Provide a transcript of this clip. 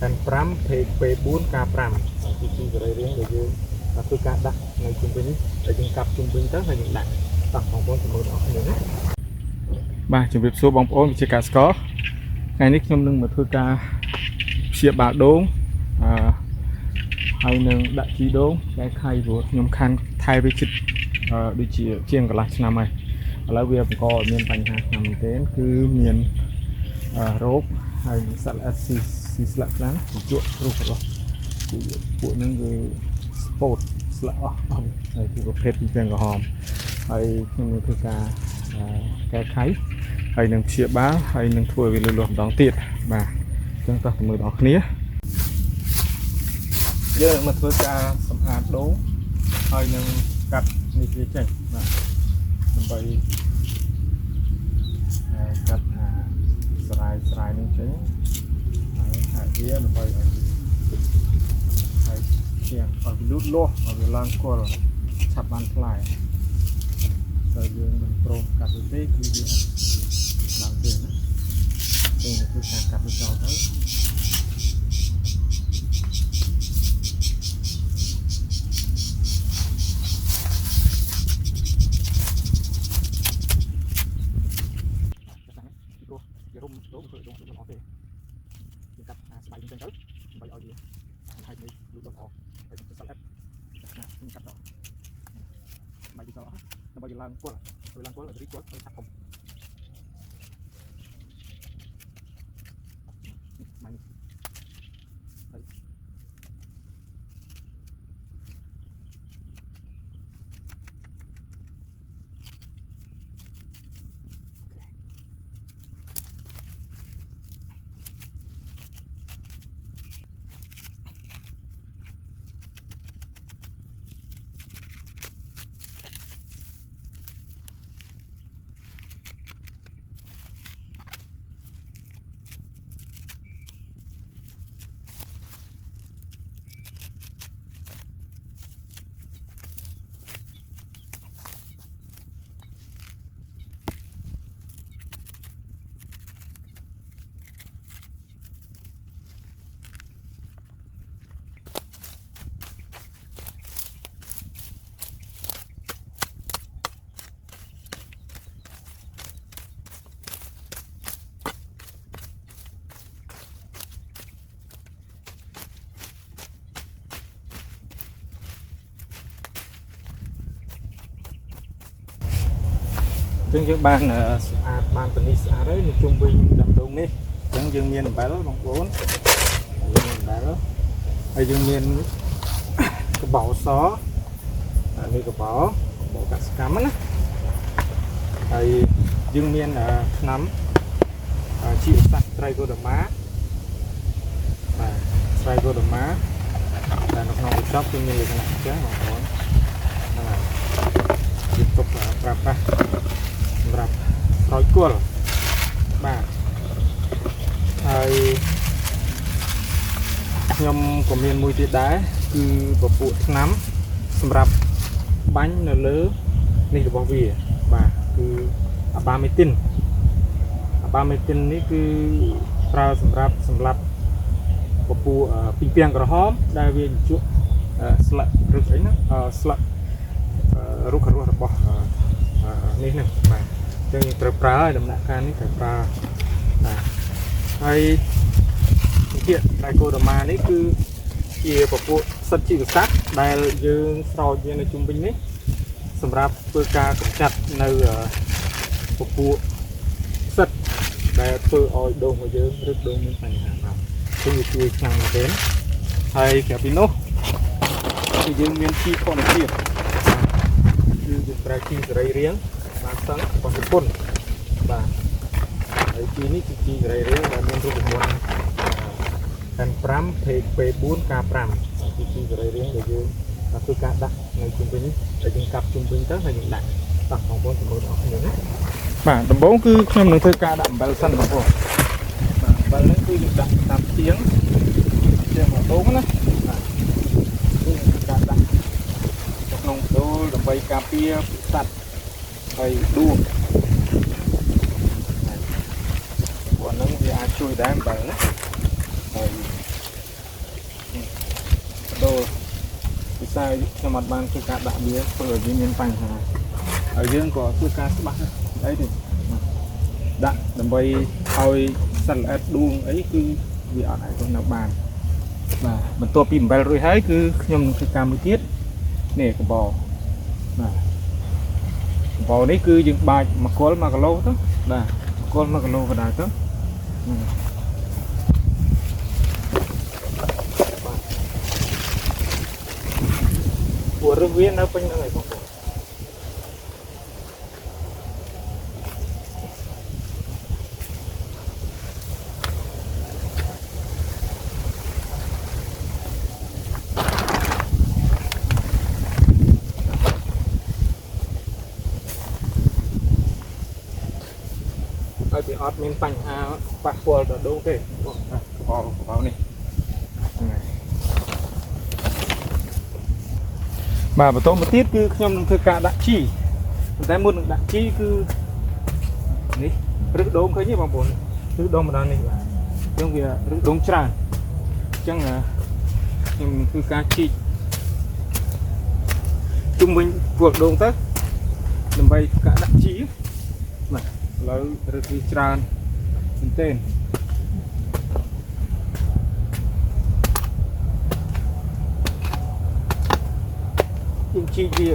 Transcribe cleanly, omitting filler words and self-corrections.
กันปรำเพกเปบูนกาปรำที่จะได้เรียงเลยคือคือการดักในจุ่มเป็นแต่ยังกับจุ่มเป็นตั้งแต่ยังดักตักของคนสมมติออกอย่างนี้บ่าจุ่มเป็นซัวบองโอนวิชาการสกอร์ไงนิดนึงนึงมาคือการเสียบาดโด่งhay nâng đại chi đố cái khay của nhóm khăn thay với chích đi chiên cả lạch năm này là việc có miền Tây hạt nằm đến cứ miền rốt hay sạch xì sạch lắm chuột rốt rồi của những người sport sạch hay thì có phết đi trên cái hòm hay những thứ cái khay hay nâng chia bá hay nâng thua vì lượng đón tiền mà chúng ta mới đón khía giờ mà thưa ca sầm hạt đố hơi nâng cắt này kia chèn và vậy cắt sài nên chế hạt kia là vậy hay chèn ở cái nút lô ở cái lan qua chặt bàn lại rồi giờ mình pro cắt cái tê kia đi làm tiền đó đây là thưa ca cắt được giàu đấy rung đố một rung nó về mình cắt bảy trên tới bảy ở gì hai mươi lụt đầu họ bảy cái salad mình cắt đó bảy cái đó nó bao giờ lan qua là rít qua cắt không bảy chúng dương ban ban tình đấy trung bình đầm đông đi chúng dương miền bãi đó bằng vốn bãi đó hay dương miền cái bảo xó đây cái bảo cả cắm á hay dương miền nắm chịu sạch trai cô đầm má trai cô đầm má là nó không shop cho mình cái này chứ bằng vốn tiếp tục làรับร้อยกว่าบาทហើយខ្ញុំក៏មានមួយទៀតដែរគឺពពួកថ្នាំសម្រាប់បាញ់នៅលើនេះរបស់វាបាទគឺអាបាមេទីននេះគឺប្រើសម្រាប់សម្លាប់ពពួកពីងពាំងក្រហមដែលវាជក់ស្លឹកឬអីណាស្លឹករុក្ខរបស់នេះហ្នឹងបាទចឹងត្រូវប្រើឲ្យដំណាក់កាលនេះត្រូវប្រើបាទហើយទៀតដៃគោរម៉ានេះគឺជាពពួកសិទ្ធិជីវសាស្ត្រដែលយើងស្រោចវានៅជុំវិញនេះសម្រាប់ធ្វើការកម្ចាត់នៅពពួកសិទ្ធិដែលធ្វើឲ្យដូងរបស់យើងឬដូងមានបញ្ហាបាទគឺវាជួយខ្លាំងណាស់ទេហើយក្រៅពីនោះគឺយើងមានជីធម្មជាតិគឺយើងប្រើជីសរីរាង្គបានសឹងរបស់ជប៉ុនបាទហើយជីនេះគឺជីសរីរាង្គដែលមានរូបមន្តកាន់5ពេក4ការ5គឺជីសរីរាង្គដែលយើងធ្វើការដាក់នៅជុំវិញតែយើងកាប់ជុំវិញទៅហើយយើងដាក់តាក់បងប្អូនសម្រួលអស់គ្នាណាបាទដំបូងគឺខ្ញុំនឹងធ្វើការដាក់អំបិលសិនបងប្អូនបាទអំបិលនេះគឺយើងដាក់តាមជាងមកដូងណាបាទគឺការដាក់ក្នុងដូលដើម្បីការពារសត្វហើយដួងព្រោះហ្នឹងវាអាចជួយដែរបើណាហើយ តែខ្ញុំអត់បានធ្វើការដាក់វាធ្វើឲ្យវាមានបញ្ហាហើយយើងក៏ធ្វើការច្បាស់អីទេដាក់ដើម្បីឲ្យសិនល្អិតដួងអីគឺវាអត់អាចរស់នៅបានបាទបន្ទាប់ពីអំបិលរួចហើយគឺខ្ញុំនឹងធ្វើការមួយទៀតនេះកបោបាទកបោនេះគឺយើងបាច1គល់1គីឡូទៅបាទ1គល់1គីឡូក៏ដែរទៅពួករឹសវានៅពេញហ្នឹងឯងបងប្អូនហើយវាអត់មានបញ្ហាប៉ះពាល់ដល់ដូងទេបងកបោនេះបាទបន្តមកទៀតគឺខ្ញុំនឹងធ្វើការដាក់ជីប៉ុន្តែមុននឹងដាក់ជីគឺនេះរឹសដូងឃើញទេបងប្អូនរឹសដូងម្ដងនេះបាទអញ្ចឹងវារឹសដូងច្រើនអញ្ចឹងខ្ញុំនឹងធ្វើការជីកជុំវិញពួកដូងទៅដើម្បីការដាក់ជីបាទឥឡូវរឹសវាច្រើនមែនទែនជីកវា